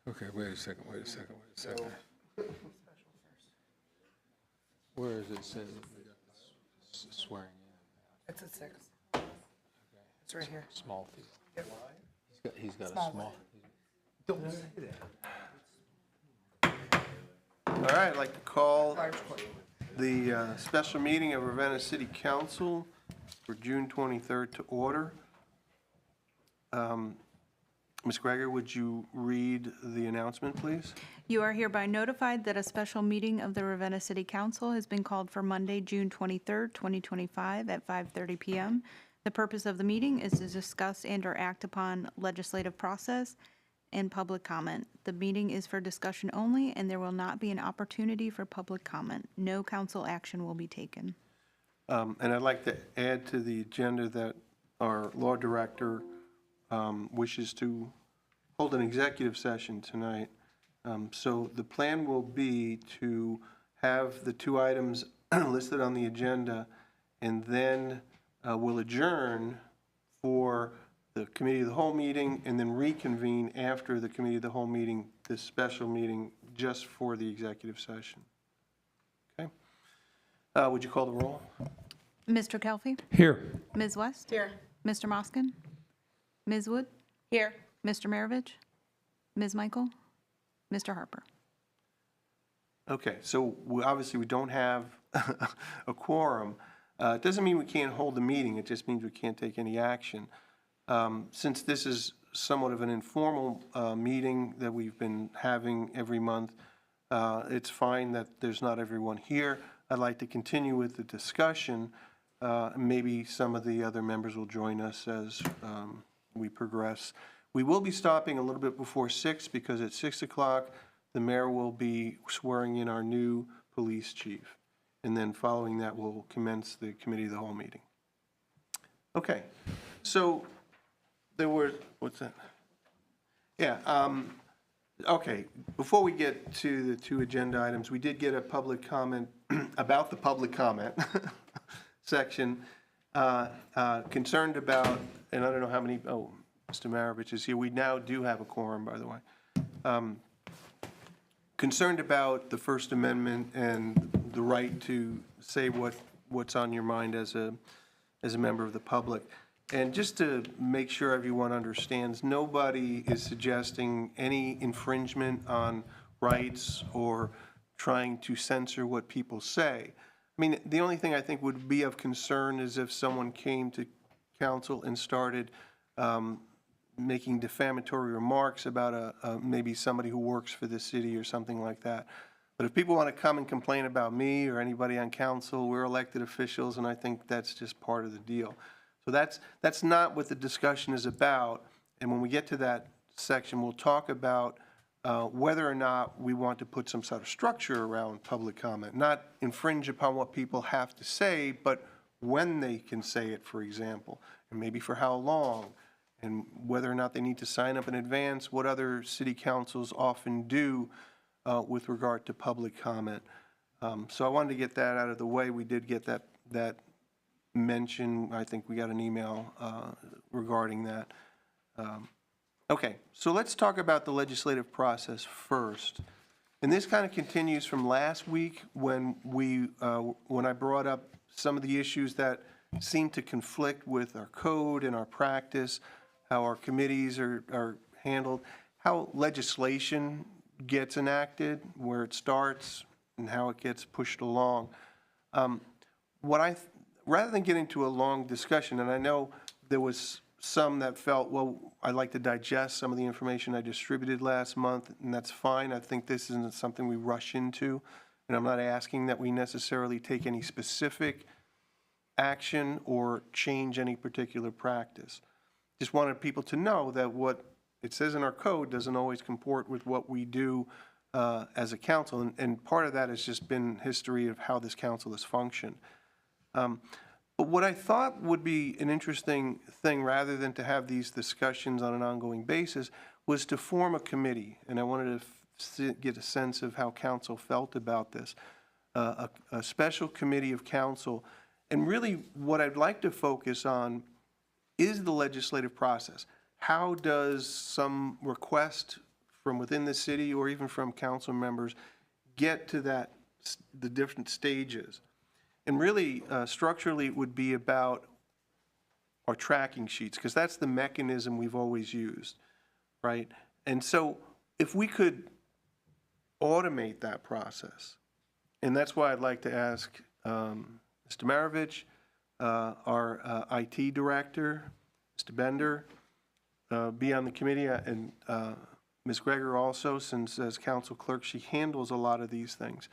Okay, wait a second. Where is it saying we got swearing in? It's at 6. It's right here. Small field. He's got a Small. small. Don't say that. All right, I'd like to call Large court. the special meeting of Ravenna City Council for June 23rd to order. Ms. Greger, would you read the announcement, please? You are hereby notified that a special meeting of the Ravenna City Council has been called for Monday, June 23rd, 2025 at 5:30 PM. The purpose of the meeting is to discuss and/or act upon legislative process and public comment. The meeting is for discussion only, and there will not be an opportunity for public comment. No council action will be taken. And I'd like to add to the agenda that our law director wishes to hold an executive session tonight. So the plan will be to have the two items listed on the agenda, and then we'll adjourn for the committee of the whole meeting, and then reconvene after the committee of the whole meeting, this special meeting, just for the executive session. Okay? Would you call the roll? Mr. Kelfi? Here. Ms. West? Here. Mr. Moskin? Ms. Wood? Here. Mr. Maravich? Ms. Michael? Mr. Harper? Okay, so obviously we don't have a quorum. It doesn't mean we can't hold the meeting, it just means we can't take any action. Since this is somewhat of an informal meeting that we've been having every month, it's fine that there's not everyone here. I'd like to continue with the discussion. Maybe some of the other members will join us as we progress. We will be stopping a little bit before 6 because at 6 o'clock, the mayor will be swearing in our new police chief. And then following that, we'll commence the committee of the whole meeting. Okay, so there were, what's that? Yeah, okay, before we get to the two agenda items, we did get a public comment about the public comment section, concerned about, and I don't know how many, oh, Mr. Maravich is here. We now do have a quorum, by the way. Concerned about the First Amendment and the right to say what's on your mind as a member of the public. And just to make sure everyone understands, nobody is suggesting any infringement on rights or trying to censor what people say. I mean, the only thing I think would be of concern is if someone came to council and started making defamatory remarks about maybe somebody who works for the city or something like that. But if people want to come and complain about me or anybody on council, we're elected officials, and I think that's just part of the deal. So that's not what the discussion is about. And when we get to that section, we'll talk about whether or not we want to put some sort of structure around public comment, not infringe upon what people have to say, but when they can say it, for example, and maybe for how long, and whether or not they need to sign up in advance, what other city councils often do with regard to public comment. So I wanted to get that out of the way. We did get that mention. I think we got an email regarding that. Okay, so let's talk about the legislative process first. And this kind of continues from last week when I brought up some of the issues that seem to conflict with our code and our practice, how our committees are handled, how legislation gets enacted, where it starts, and how it gets pushed along. Rather than get into a long discussion, and I know there was some that felt, well, I'd like to digest some of the information I distributed last month, and that's fine. I think this isn't something we rush into, and I'm not asking that we necessarily take any specific action or change any particular practice. Just wanted people to know that what it says in our code doesn't always comport with what we do as a council, and part of that has just been history of how this council has functioned. But what I thought would be an interesting thing, rather than to have these discussions on an ongoing basis, was to form a committee, and I wanted to get a sense of how council felt about this, a special committee of council. And really what I'd like to focus on is the legislative process. how does some request from within the city or even from council members get to that, the different stages? And really, structurally, it would be about our tracking sheets, because that's the mechanism we've always used, right? And so if we could automate that process, and that's why I'd like to ask Mr. Maravich, our IT director, Mr. Bender, be on the committee, and Ms. Greger also, since as council clerk, she handles a lot of these things.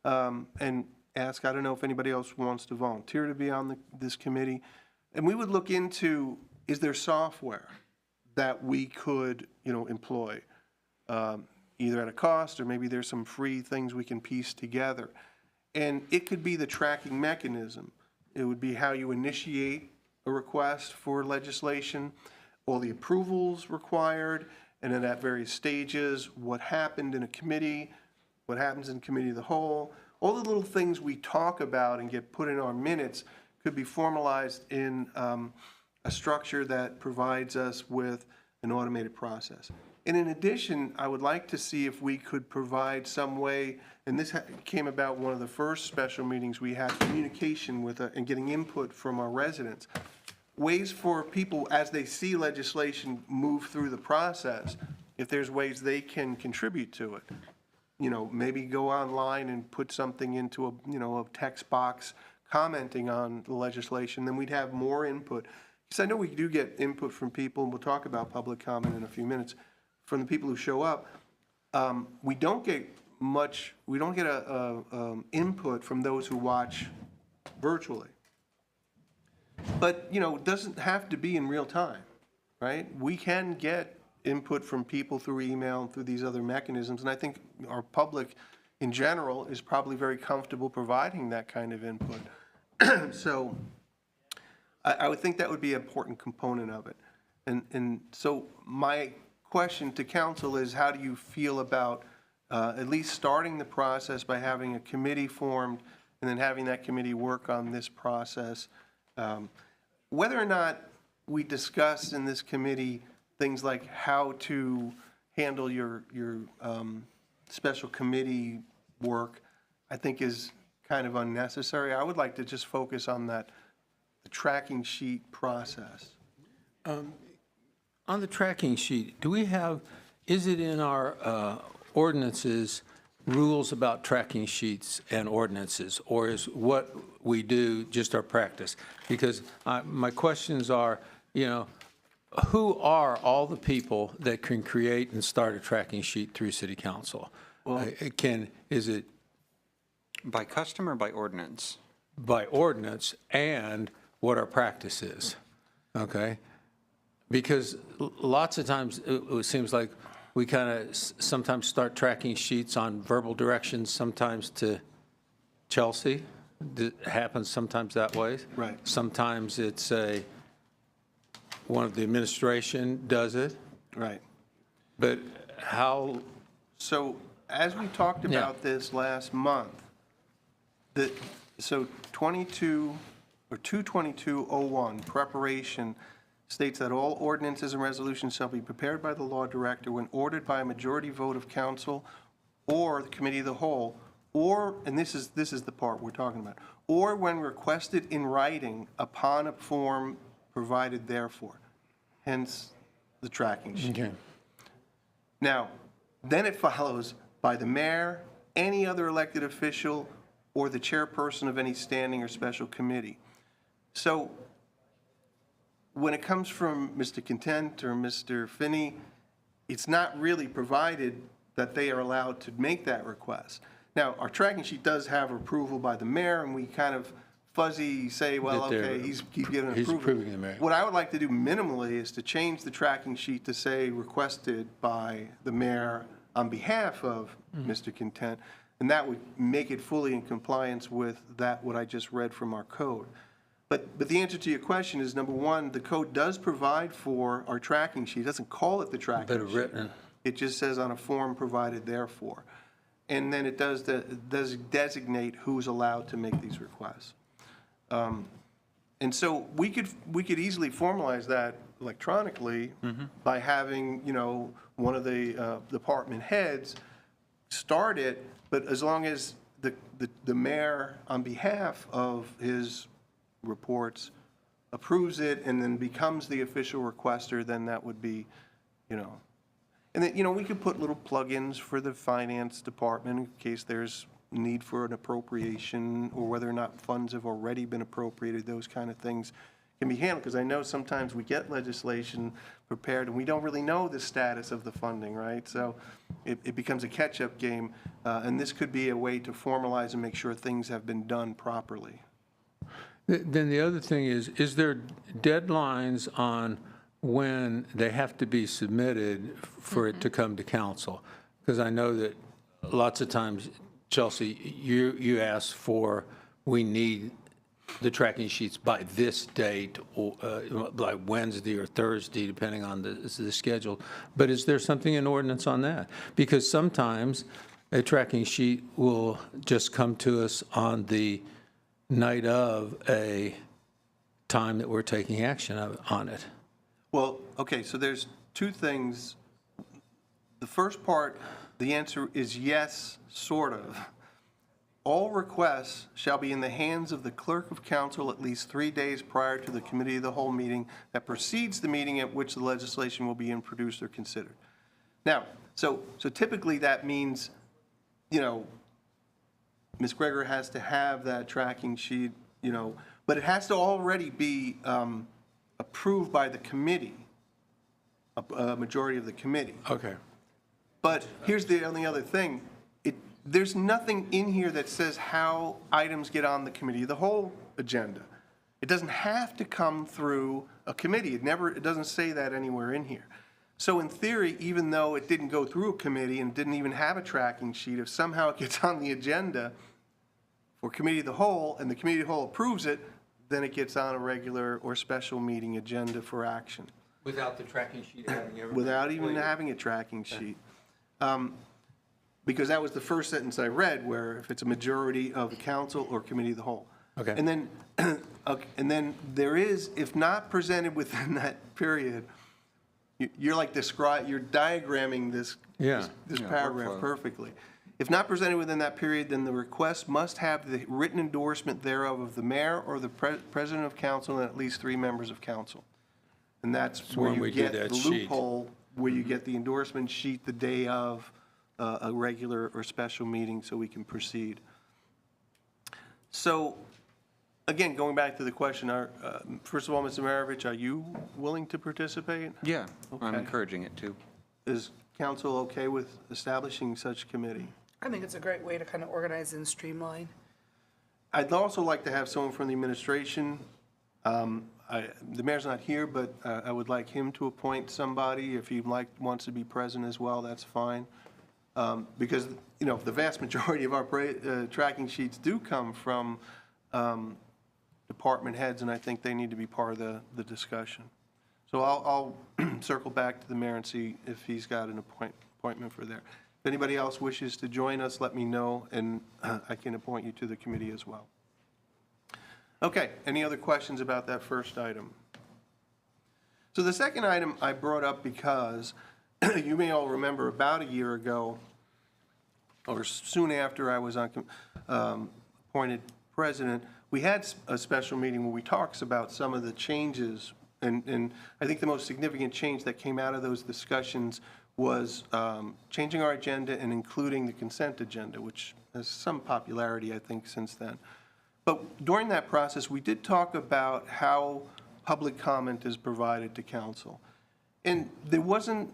And ask, I don't know if anybody else wants to volunteer to be on this committee. And we would look into, is there software that we could, employ, either at a cost, or maybe there's some free things we can piece together. And it could be the tracking mechanism. It would be how you initiate a request for legislation, all the approvals required, and then at various stages, what happened in a committee, what happens in committee of the whole. All the little things we talk about and get put in our minutes could be formalized in a structure that provides us with an automated process. And in addition, I would like to see if we could provide some way, and this came about one of the first special meetings we had, communication with and getting input from our residents. Ways for people, as they see legislation move through the process, if there's ways they can contribute to it. Maybe go online and put something into a text box commenting on the legislation, then we'd have more input. Because I know we do get input from people, and we'll talk about public comment in a few minutes, from the people who show up. We don't get input from those who watch virtually. But, it doesn't have to be in real time, right? We can get input from people through email and through these other mechanisms, and I think our public in general is probably very comfortable providing that kind of input. So I would think that would be an important component of it. And so my question to council is, how do you feel about at least starting the process by having a committee formed and then having that committee work on this process? Whether or not we discuss in this committee things like how to handle your special committee work, I think is kind of unnecessary. I would like to just focus on the tracking sheet process. On the tracking sheet, is it in our ordinances, rules about tracking sheets and ordinances, or is what we do just our practice? Because my questions are, who are all the people that can create and start a tracking sheet through city council? Well, is it By custom or by ordinance? by ordinance, and what our practice is, okay? Because lots of times, it seems like we kind of sometimes start tracking sheets on verbal directions, sometimes to Chelsea. It happens sometimes that way. Right. Sometimes it's one of the administration does it, Right. but how, So as we talked Yeah. about this last month, so 22201, preparation, states that all ordinances and resolutions shall be prepared by the law director when ordered by a majority vote of council or the committee of the whole, or, and this is the part we're talking about, or when requested in writing upon a form provided therefore, hence the tracking sheet. okay, Now, then it follows by the mayor, any other elected official, or the chairperson of any standing or special committee. So when it comes from Mr. Content or Mr. Finney, it's not really provided that they are allowed to make that request. Now, our tracking sheet does have approval by the mayor, and we kind of fuzzy say, well, That they're- okay, he's given he's approval. approving the mayor. What I would like to do minimally is to change the tracking sheet to say requested by the mayor on behalf of Mr. Content, and that would make it fully in compliance with what I just read from our code. But the answer to your question is, number one, the code does provide for our tracking sheet. It doesn't call it the tracking better sheet. written. It just says on a form provided therefore. And then it does designate who's allowed to make these requests. And so we could easily formalize that electronically by having, you know, one of the department heads start it, but as long as the mayor, on behalf of his reports, approves it and then becomes the official requester, then that would be, you know. And then, you know, we could put little plugins for the finance department in case there's need for an appropriation or whether or not funds have already been appropriated, those kind of things can be handled. Because I know sometimes we get legislation prepared and we don't really know the status of the funding, right? So it becomes a catch-up game. And this could be a way to formalize and make sure things have been done properly. Then the other thing is there deadlines on when they have to be submitted for it to come to council? Because I know that lots of times, Chelsea, you ask for, we need the tracking sheets by this date, or like Wednesday or Thursday, depending on the schedule. But is there something in ordinance on that? Because sometimes a tracking sheet will just come to us on the night of a time that we're taking action on it. Well, okay, so there's two things. The first part, the answer is yes, sort of. All requests shall be in the hands of the clerk of council at least 3 days prior to the committee of the whole meeting that precedes the meeting at which the legislation will be introduced or considered. Now, so typically that means, you know, Ms. Greger has to have that tracking sheet, you know, but it has to already be approved by the committee, a majority of the committee. Okay. But here's the only other thing. There's nothing in here that says how items get on the committee of the whole agenda. It doesn't have to come through a committee. It doesn't say that anywhere in here. So in theory, even though it didn't go through a committee and didn't even have a tracking sheet, if somehow it gets on the agenda for committee of the whole and the committee of the whole approves it, then it gets on a regular or special meeting agenda for action. Without the tracking sheet having everything? Without even having a tracking sheet. Because that was the first sentence I read, where if it's a majority of the council or committee of the whole. Okay. And then, there is, if not presented within that period, you're like you're diagramming this paragraph workflow. perfectly. If not presented within that period, then the request must have the written endorsement thereof of the mayor or the president of council and at least 3 members of council. And that's where when we you do get that the sheet. loophole, where you get the endorsement sheet the day of a regular or special meeting so we can proceed. So, again, going back to the question, first of all, Mr. Maravich, are you willing to participate? Yeah, I'm Okay. encouraging it too. Is council okay with establishing such committee? I think it's a great way to kind of organize and streamline. I'd also like to have someone from the administration. The mayor's not here, but I would like him to appoint somebody. If he wants to be present as well, that's fine. Because, you know, the vast majority of our tracking sheets do come from department heads, and I think they need to be part of the discussion. So I'll circle back to the mayor and see if he's got an appointment for there. If anybody else wishes to join us, let me know, and I can appoint you to the committee as well. Okay, any other questions about that first item? So the second item I brought up because you may all remember about a year ago, or soon after I was appointed president, we had a special meeting where we talked about some of the changes, and I think the most significant change that came out of those discussions was changing our agenda and including the consent agenda, which has some popularity, I think, since then. But during that process, we did talk about how public comment is provided to council. And there wasn't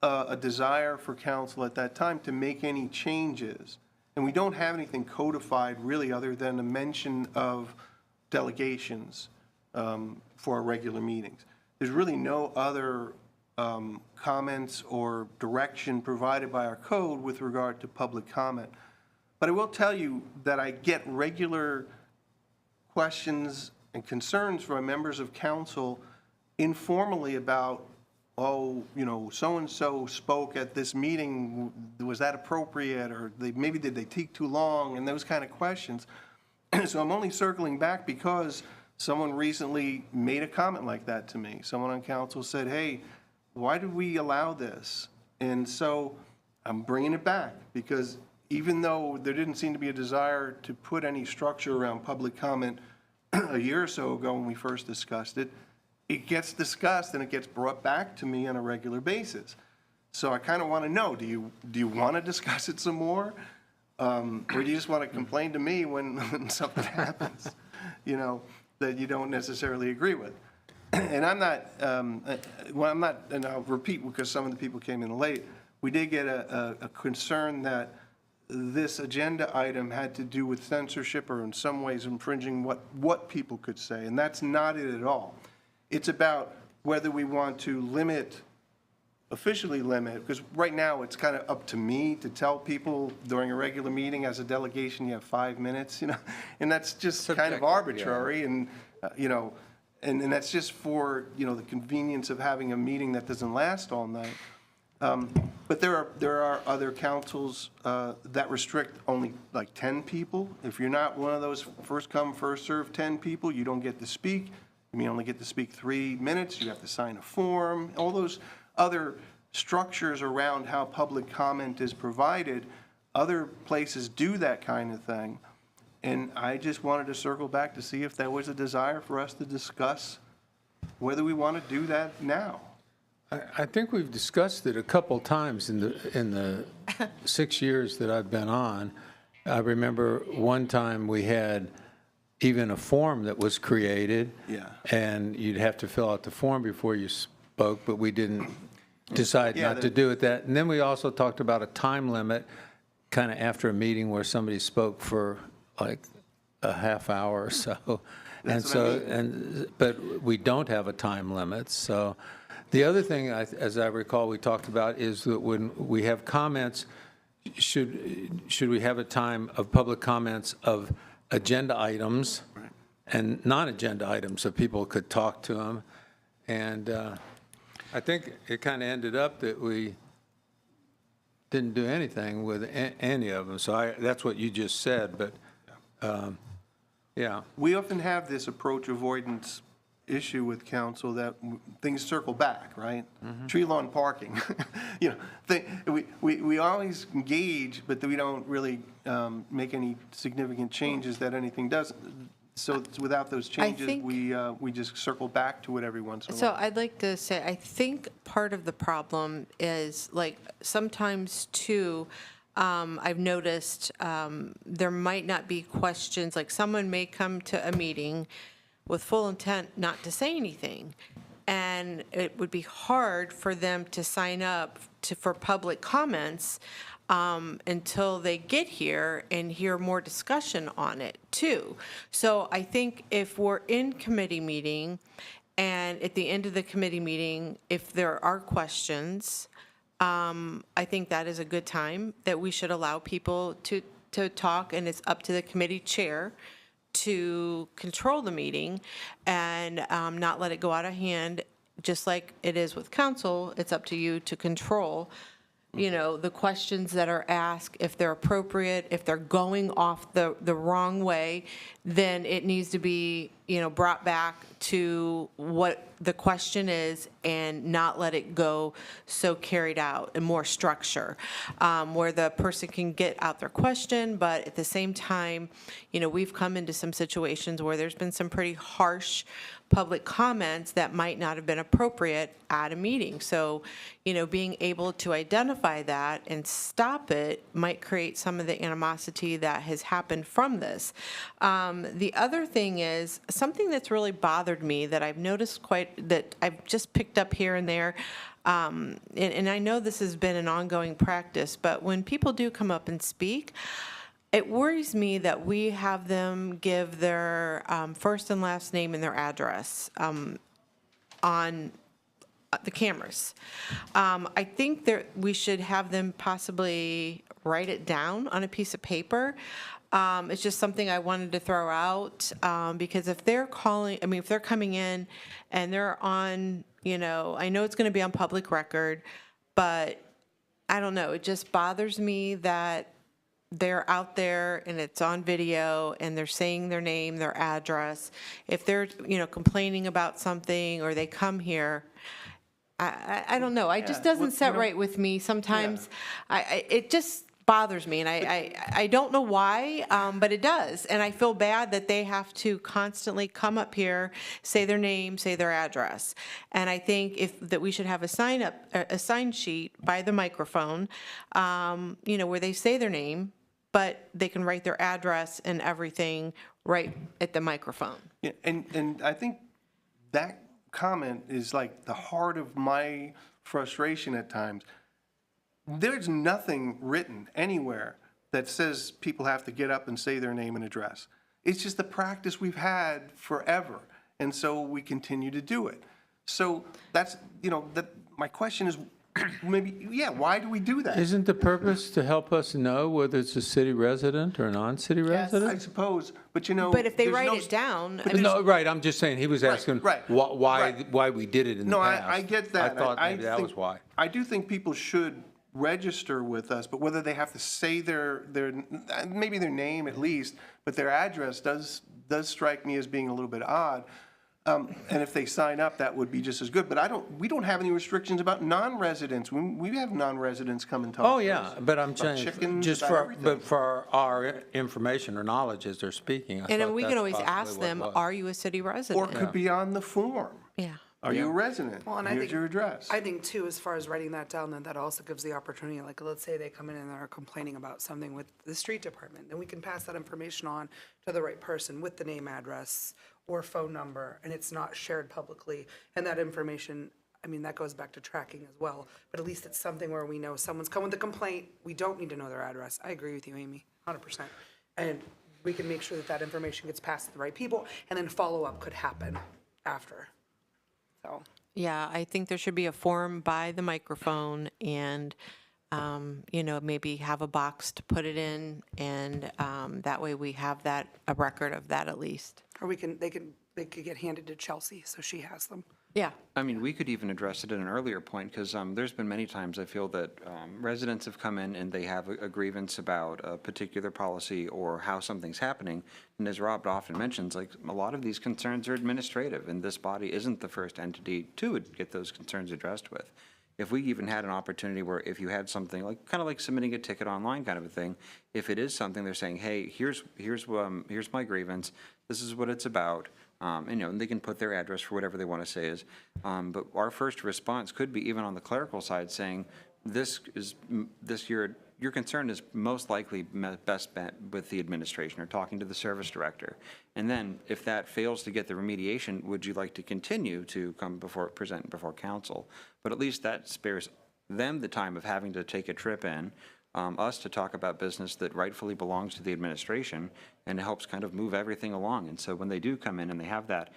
a desire for council at that time to make any changes. And we don't have anything codified really other than a mention of delegations for our regular meetings. There's really no other comments or direction provided by our code with regard to public comment. But I will tell you that I get regular questions and concerns from members of council informally about, oh, you know, so-and-so spoke at this meeting, was that appropriate, or maybe did they take too long, and those kind of questions. So I'm only circling back because Someone recently made a comment like that to me. Someone on council said, hey, why did we allow this? And so I'm bringing it back because even though there didn't seem to be a desire to put any structure around public comment a year or so ago when we first discussed it, it gets discussed and it gets brought back to me on a regular basis. So I kind of want to know, do you want to discuss it some more? Or do you just want to complain to me when something happens, that you don't necessarily agree with? And I'm not, and I'll repeat because some of the people came in late, we did get a concern that this agenda item had to do with censorship or in some ways infringing what people could say, and that's not it at all. It's about whether we want to officially limit, because right now it's kind of up to me to tell people during a regular meeting as a delegation, you have 5 minutes, and that's just kind of Subjective, yeah. arbitrary, and, and that's just for, the convenience of having a meeting that doesn't last all night. But there are other councils that restrict only like 10 people. If you're not one of those first come, first served 10 people, you don't get to speak. You may only get to speak 3 minutes. You have to sign a form. All those other structures around how public comment is provided, other places do that kind of thing. And I just wanted to circle back to see if there was a desire for us to discuss whether we want to do that now. I think we've discussed it a couple times in the 6 years that I've been on. I remember one time we had even a form that was created. Yeah. And you'd have to fill out the form before you spoke, but we didn't decide Yeah, not to do it that. And then we also talked about a time limit, kind of after a meeting where somebody spoke for like a half hour or so. And That's what I so, but we don't have a time limit, so. The other thing, as I recall, we talked about is that when we have comments, should we have a time of public comments of agenda items and non-agenda items so people could talk to them? And I think it kind of ended up that we didn't do anything with any of them. So that's what you just said, but yeah. We often have this approach avoidance issue with council that things circle back, right? Tree lawn parking, we always engage, but we don't really make any significant changes that anything does. So without those changes, think- we just circle back to it every once in a So while. I'd like to say, I think part of the problem is, like, sometimes too, I've noticed there might not be questions, like someone may come to a meeting with full intent not to say anything. And it would be hard for them to sign up for public comments until they get here and hear more discussion on it too. So I think if we're in committee meeting and at the end of the committee meeting, if there are questions, I think that is a good time that we should allow people to talk, and it's up to the committee chair to control the meeting and not let it go out of hand. Just like it is with council, it's up to you to control, the questions that are asked. If they're appropriate, if they're going off the wrong way, then it needs to be, brought back to what the question is and not let it go so carried out, and more structure, where the person can get out their question, but at the same time, we've come into some situations where there's been some pretty harsh public comments that might not have been appropriate at a meeting. So, being able to identify that and stop it might create some of the animosity that has happened from this. The other thing is something that's really bothered me that I've noticed that I've just picked up here and there. And I know this has been an ongoing practice, but when people do come up and speak, it worries me that we have them give their first and last name and their address on the cameras. I think we should have them possibly write it down on a piece of paper. It's just something I wanted to throw out, because if they're if they're coming in and they're on, I know it's going to be on public record, but I don't know, it just bothers me that they're out there and it's on video and they're saying their name, their address, if they're, complaining about something or they come here, I don't know. It just doesn't set right with me. Sometimes it just bothers me, and I don't know why, but it does. And I feel bad that they have to constantly come up here, say their name, say their address. And I think that we should have a sign sheet by the microphone, where they say their name, but they can write their address and everything right at the microphone. Yeah, and I think that comment is like the heart of my frustration at times. There's nothing written anywhere that says people have to get up and say their name and address. It's just the practice we've had forever, and so we continue to do it. So that's, my question is, why do we do that? Isn't the purpose to help us know whether it's a city resident or a non-city I resident? suppose, but But if they there's write no- it down, No, right, I'm just saying, he was asking right, why we did it in the No, past. I get that. I thought maybe that think- was why. I do think people should register with us, but whether they have to say their maybe their name at least, but their address does strike me as being a little bit odd. And if they sign up, that would be just as good. But we don't have any restrictions about non-residents. We have non-residents come and talk Oh, to yeah, us but I'm about saying, chickens, just about everything. but for our information or knowledge as they're speaking, I and then thought we can that's always possibly ask what them, it was. are you a city Or resident? it could be on the form. Yeah. Are you a resident? Well, and I Here's think- your address. I think too, as far as writing that down, then that also gives the opportunity, like, let's say they come in and are complaining about something with the street department, then we can pass that information on to the right person with the name, address, or phone number, and it's not shared publicly. And that information, that goes back to tracking as well, but at least it's something where we know someone's come with a complaint, we don't need to know their address. I agree with you, Amy, 100%. And we can make sure that that information gets passed to the right people, and then follow-up could happen after, so. Yeah, I think there should be a form by the microphone and, maybe have a box to put it in, and that way we have a record of that at least. Or they could get handed to Chelsea, so she has them. Yeah. I mean, we could even address it at an earlier point, because there's been many times I feel that residents have come in and they have a grievance about a particular policy or how something's happening. And as Rob often mentions, like, a lot of these concerns are administrative, and this body isn't the first entity to get those concerns addressed with. If we even had an opportunity where if you had something kind of like submitting a ticket online kind of a thing, if it is something they're saying, hey, here's my grievance, this is what it's about, and they can put their address for whatever they want to say is. But our first response could be even on the clerical side saying, your concern is most likely best met with the administration or talking to the service director. And then if that fails to get the remediation, would you like to continue to present before council? But at least that spares them the time of having to take a trip in, us to talk about business that rightfully belongs to the administration, and it helps kind of move everything along. And so when they do come in and they have that,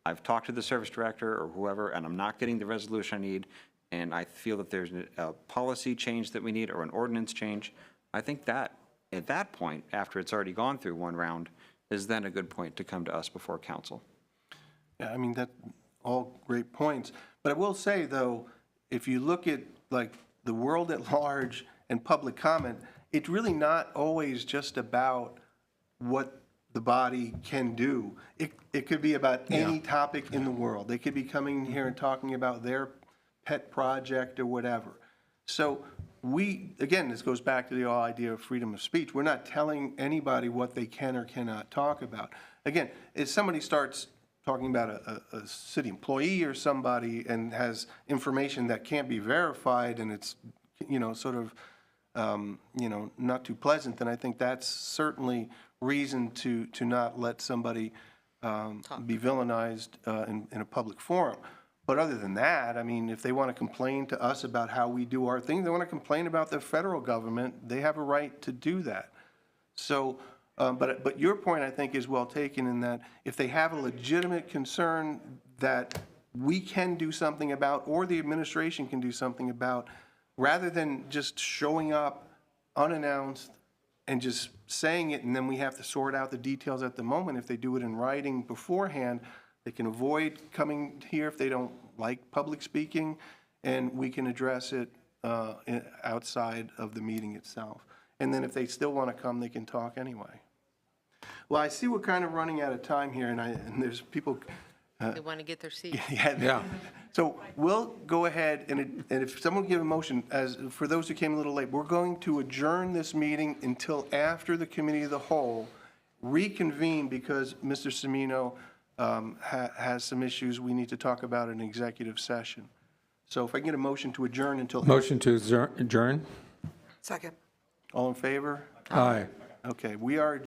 I've talked to the service director or whoever, and I'm not getting the resolution I need, and I feel that there's a policy change that we need or an ordinance change, I think that at that point, after it's already gone through one round, is then a good point to come to us before council. Yeah, that all great points. But I will say, though, if you look at like the world at large and public comment, it's really not always just about what the body can do. It could be about any topic in the world. They could be coming here and talking about their pet project or whatever. So again, this goes back to the whole idea of freedom of speech. We're not telling anybody what they can or cannot talk about. Again, if somebody starts talking about a city employee or somebody and has information that can't be verified and it's, sort of, not too pleasant, then I think that's certainly reason to not let somebody be villainized in a public forum. But other than that, if they want to complain to us about how we do our thing, they want to complain about the federal government, they have a right to do that. So, but your point, I think, is well taken in that if they have a legitimate concern that we can do something about, or the administration can do something about, rather than just showing up unannounced and just saying it, and then we have to sort out the details at the moment. If they do it in writing beforehand, they can avoid coming here if they don't like public speaking, and we can address it outside of the meeting itself. and then if they still want to come, they can talk anyway. Well, I see we're kind of running out of time here, and there's people, They want to get their seat. Yeah. So we'll go ahead, and if someone give a motion, as, for those who came a little late, we're going to adjourn this meeting until after the committee of the whole, reconvene because Mr. Semino has some issues we need to talk about in executive session. So if I can get a motion to adjourn until. Motion to adjourn? Second. All in favor? Aye. Okay, we are